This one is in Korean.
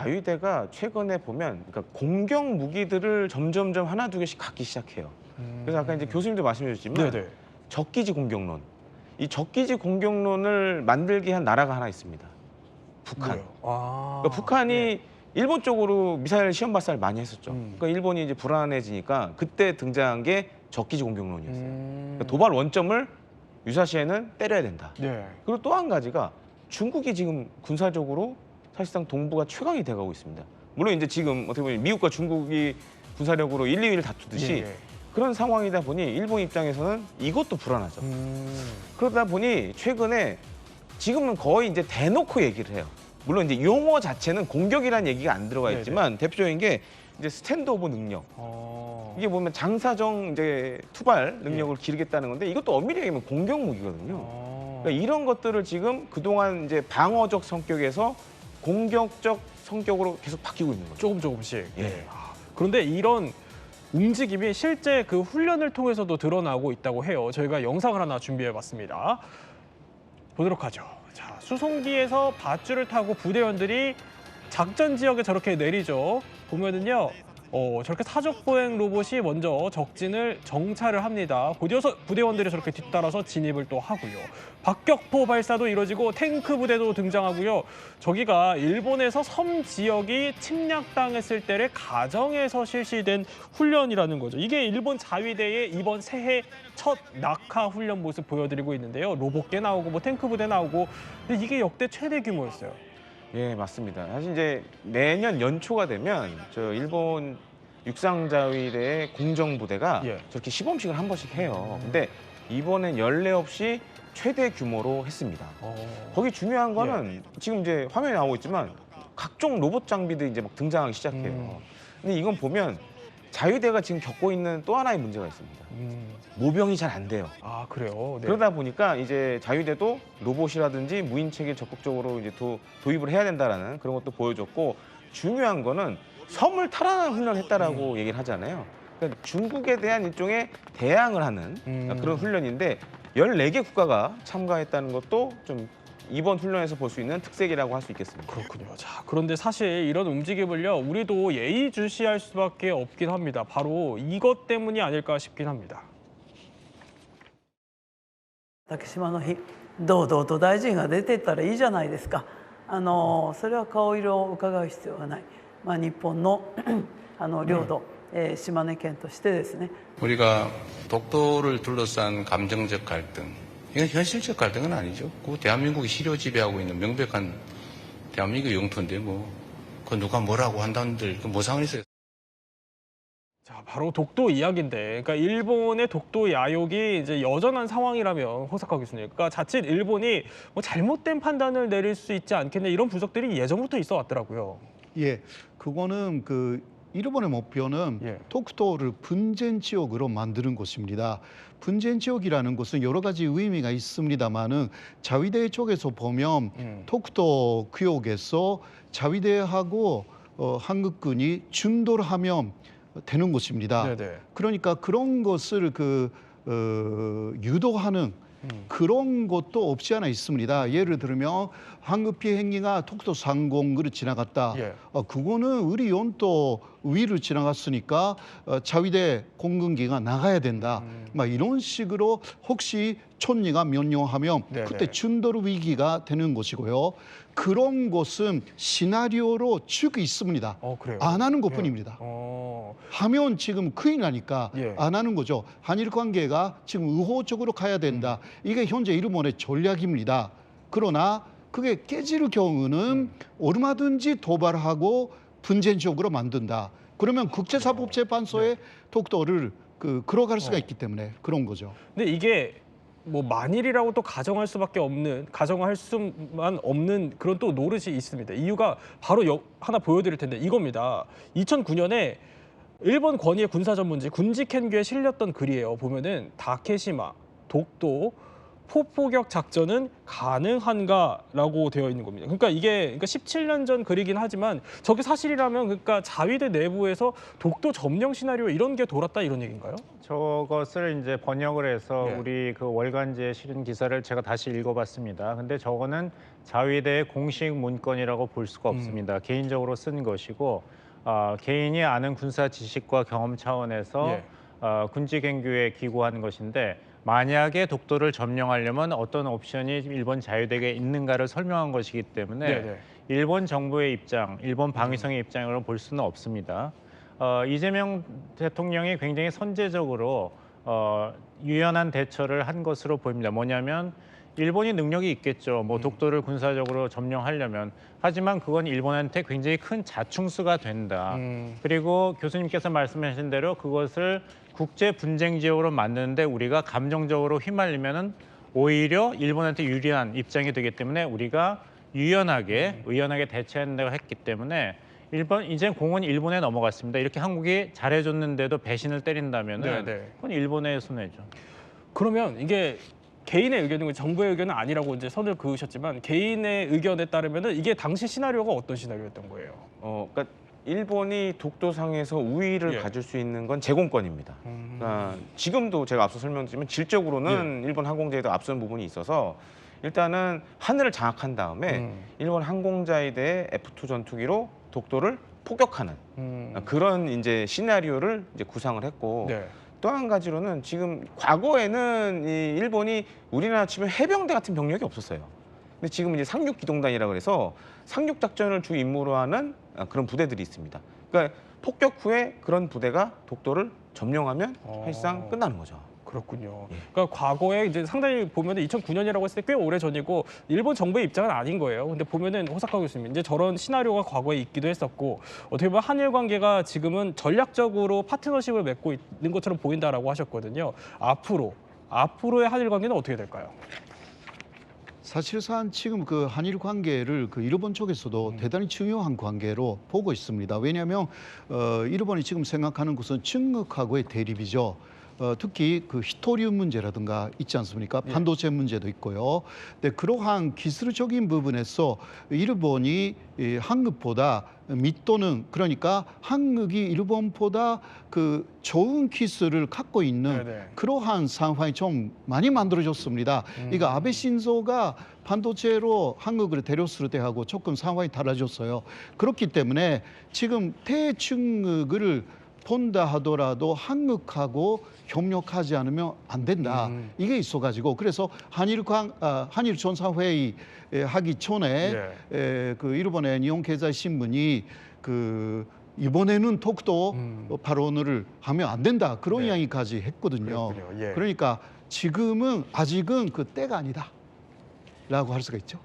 자위대가 최근에 보면 그러니까 공격 무기들을 점점점 하나 두 개씩 갖기 시작해요. 그래서 아까 이제 교수님도 말씀해 주셨지만 네네. 적기지 공격론. 이 적기지 공격론을 만들게 한 나라가 하나 있습니다. 북한. 뭐예요? 아. 그러니까 북한이 네. 일본 쪽으로 미사일 시험 발사를 많이 했었죠. 그러니까 일본이 이제 불안해지니까 그때 등장한 게 적기지 공격론이었어요. 그러니까 도발 원점을 유사시에는 때려야 된다. 네. 그리고 또 한 가지가 중국이 지금 군사적으로 사실상 동북아 최강이 돼가고 있습니다. 물론 이제 지금 어떻게 보면 미국과 중국이 군사력으로 1, 2위를 다투듯이 예, 예. 그런 상황이다 보니 일본 입장에서는 이것도 불안하죠. 그러다 보니 최근에 지금은 거의 이제 대놓고 얘기를 해요. 물론 이제 용어 자체는 공격이라는 얘기가 안 들어가 있지만 대표적인 게 이제 스탠드 오브 능력. 이게 보면 장사정 이제 투발 능력을 기르겠다는 건데 이것도 엄밀히 얘기하면 공격 무기거든요. 그러니까 이런 것들을 지금 그동안 이제 방어적 성격에서 공격적 성격으로 계속 바뀌고 있는 거죠. 조금씩. 예. 네. 그런데 이런 움직임이 실제 그 훈련을 통해서도 드러나고 있다고 해요. 저희가 영상을 하나 준비해봤습니다. 보도록 하죠. 자, 수송기에서 밧줄을 타고 부대원들이 작전 지역에 저렇게 내리죠. 보면은요. 저렇게 사적 보행 로봇이 먼저 적진을 정찰을 합니다. 부대원들이 저렇게 뒤따라서 진입을 또 하고요. 박격포 발사도 이루어지고 탱크 부대도 등장하고요. 저기가 일본에서 섬 지역이 침략당했을 때를 가정해서 실시된 훈련이라는 거죠. 이게 일본 자위대의 이번 새해 첫 낙하 훈련 모습 보여드리고 있는데요. 로봇 개 나오고 뭐 탱크 부대 나오고 근데 이게 역대 최대 규모였어요. 예, 맞습니다. 사실 이제 매년 연초가 되면 저 일본 육상자위대의 공정부대가 예. 저렇게 시범식을 한 번씩 해요. 근데 이번엔 연례 없이 최대 규모로 했습니다. 거기 중요한 거는 지금 이제 화면에 나오고 있지만 각종 로봇 장비들이 이제 막 등장하기 시작해요. 근데 이건 보면 자위대가 지금 겪고 있는 또 하나의 문제가 있습니다. 모병이 잘 안 돼요. 아, 그래요? 네. 그러다 보니까 이제 자위대도 로봇이라든지 무인체계 적극적으로 이제 도입을 해야 된다라는 그런 것도 보여줬고 중요한 거는 섬을 탈환하는 훈련을 했다라고 얘기를 하잖아요. 그러니까 중국에 대한 일종의 대항을 하는 그런 훈련인데 14개 국가가 참가했다는 것도 좀 이번 훈련에서 볼 수 있는 특색이라고 할 수 있겠습니다. 그렇군요. 자, 그런데 사실 이런 움직임을요, 우리도 예의주시할 수밖에 없긴 합니다. 바로 이것 때문이 아닐까 싶긴 합니다. 竹島の日堂々と大臣が出てったらいいじゃないですか。それは顔色を伺う必要はない。日本の領土、島根県としてですね。 우리가 독도를 둘러싼 감정적 갈등, 이건 현실적 갈등은 아니죠. 그 대한민국이 실효 지배하고 있는 명백한 대한민국 영토인데 그 누가 뭐라고 한다는들 뭐 상관이 있어요. 자, 바로 독도 이야기인데, 그러니까 일본의 독도 야욕이 이제 여전한 상황이라면 호사카 교수님, 그러니까 자칫 일본이 뭐 잘못된 판단을 내릴 수 있지 않겠냐 이런 분석들이 예전부터 있어 왔더라고요. 예, 그거는 일본의 목표는 독도를 분쟁 지역으로 만드는 것입니다. 분쟁 지역이라는 것은 여러 가지 의미가 있습니다만은 자위대 쪽에서 보면 독도 구역에서 자위대하고 한국군이 충돌을 하면 되는 것입니다. 네네. 그러니까 그런 것을 유도하는 그런 것도 없지 않아 있습니다. 예를 들면 한국 비행기가 독도 상공을 지나갔다. 그거는 우리 영토 위를 지나갔으니까 자위대 공군기가 나가야 된다. 막 이런 식으로 혹시 촌리가 명령하면 그때 충돌 위기가 되는 것이고요. 그런 것은 시나리오로 쭉 있습니다. 그래요? 안 하는 것뿐입니다. 하면 지금 큰일 나니까 안 하는 거죠. 한일 관계가 지금 우호적으로 가야 된다. 이게 현재 일본의 전략입니다. 그러나 그게 깨질 경우는 얼마든지 도발하고 분쟁적으로 만든다. 그러면 국제사법재판소에 독도를 끌어갈 수가 있기 때문에 그런 거죠. 근데 이게 뭐 만일이라고 또 가정할 수만 없는 그런 또 노릇이 있습니다. 이유가 바로 하나 보여드릴 텐데 이겁니다. 2009년에 일본 권위의 군사 전문지 군지켄규에 실렸던 글이에요. 보면은 다케시마, 독도, 포포격 작전은 가능한가라고 되어 있는 겁니다. 그러니까 이게 17년 전 글이긴 하지만 저게 사실이라면 그러니까 자위대 내부에서 독도 점령 시나리오 이런 게 돌았다 이런 얘기인가요? 저것을 이제 번역을 해서 우리 그 월간지에 실은 기사를 제가 다시 읽어봤습니다. 근데 저거는 자위대의 공식 문건이라고 볼 수가 없습니다. 개인적으로 쓴 것이고 개인이 아는 군사 지식과 경험 차원에서 군지 경규에 기고한 것인데 만약에 독도를 점령하려면 어떤 옵션이 일본 자위대에게 있는가를 설명한 것이기 때문에 일본 정부의 입장, 일본 방위성의 입장으로 볼 수는 없습니다. 이재명 대통령이 굉장히 선제적으로 유연한 대처를 한 것으로 보입니다. 뭐냐면 일본이 능력이 있겠죠. 뭐 독도를 군사적으로 점령하려면. 하지만 그건 일본한테 굉장히 큰 자충수가 된다. 그리고 교수님께서 말씀하신 대로 그것을 국제 분쟁 지역으로 만드는데 우리가 감정적으로 휘말리면은 오히려 일본한테 유리한 입장이 되기 때문에 우리가 유연하게, 의연하게 대처한다고 했기 때문에 이제 공은 일본에 넘어갔습니다. 이렇게 한국이 잘해줬는데도 배신을 때린다면은 그건 일본의 손해죠. 그러면 이게 개인의 의견이고 정부의 의견은 아니라고 이제 선을 그으셨지만 개인의 의견에 따르면은 이게 당시 시나리오가 어떤 시나리오였던 거예요? 그러니까 일본이 독도상에서 우위를 가질 수 있는 건 제공권입니다. 그러니까 지금도 제가 앞서 설명드리면 질적으로는 일본 항공자에도 앞선 부분이 있어서 일단은 하늘을 장악한 다음에 일본 항공자위대의 F2 전투기로 독도를 포격하는 그런 이제 시나리오를 이제 구상을 했고 또 한 가지로는 지금 과거에는 이 일본이 우리나라 치면 해병대 같은 병력이 없었어요. 근데 지금 이제 상륙 기동단이라고 해서 상륙 작전을 주 임무로 하는 그런 부대들이 있습니다. 그러니까 폭격 후에 그런 부대가 독도를 점령하면 사실상 끝나는 거죠. 그렇군요. 그러니까 과거에 이제 상당히 보면은 2009년이라고 했을 때 꽤 오래 전이고 일본 정부의 입장은 아닌 거예요. 근데 보면은 호사카 교수님 이제 저런 시나리오가 과거에 있기도 했었고 어떻게 보면 한일 관계가 지금은 전략적으로 파트너십을 맺고 있는 것처럼 보인다라고 하셨거든요. 앞으로의 한일 관계는 어떻게 될까요? 사실상 지금 그 한일 관계를 그 일본 쪽에서도 대단히 중요한 관계로 보고 있습니다. 왜냐하면 일본이 지금 생각하는 것은 중국하고의 대립이죠. 특히 그 히토리움 문제라든가 있지 않습니까? 반도체 문제도 있고요. 근데 그러한 기술적인 부분에서 일본이 한국보다 밑도는 그러니까 한국이 일본보다 그 좋은 기술을 갖고 있는 그러한 상황이 좀 많이 만들어졌습니다. 이거 아베 신조가 반도체로 한국을 데려왔을 때하고 조금 상황이 달라졌어요. 그렇기 때문에 지금 대중국을 본다 하더라도 한국하고 협력하지 않으면 안 된다. 이게 있어가지고 그래서 한일 정상회의 하기 전에 그 일본의 니혼케이자이 신문이 그 이번에는 독도 발언을 하면 안 된다. 그런 이야기까지 했거든요. 그러니까 지금은 아직은 그 때가 아니다라고 할 수가 있죠.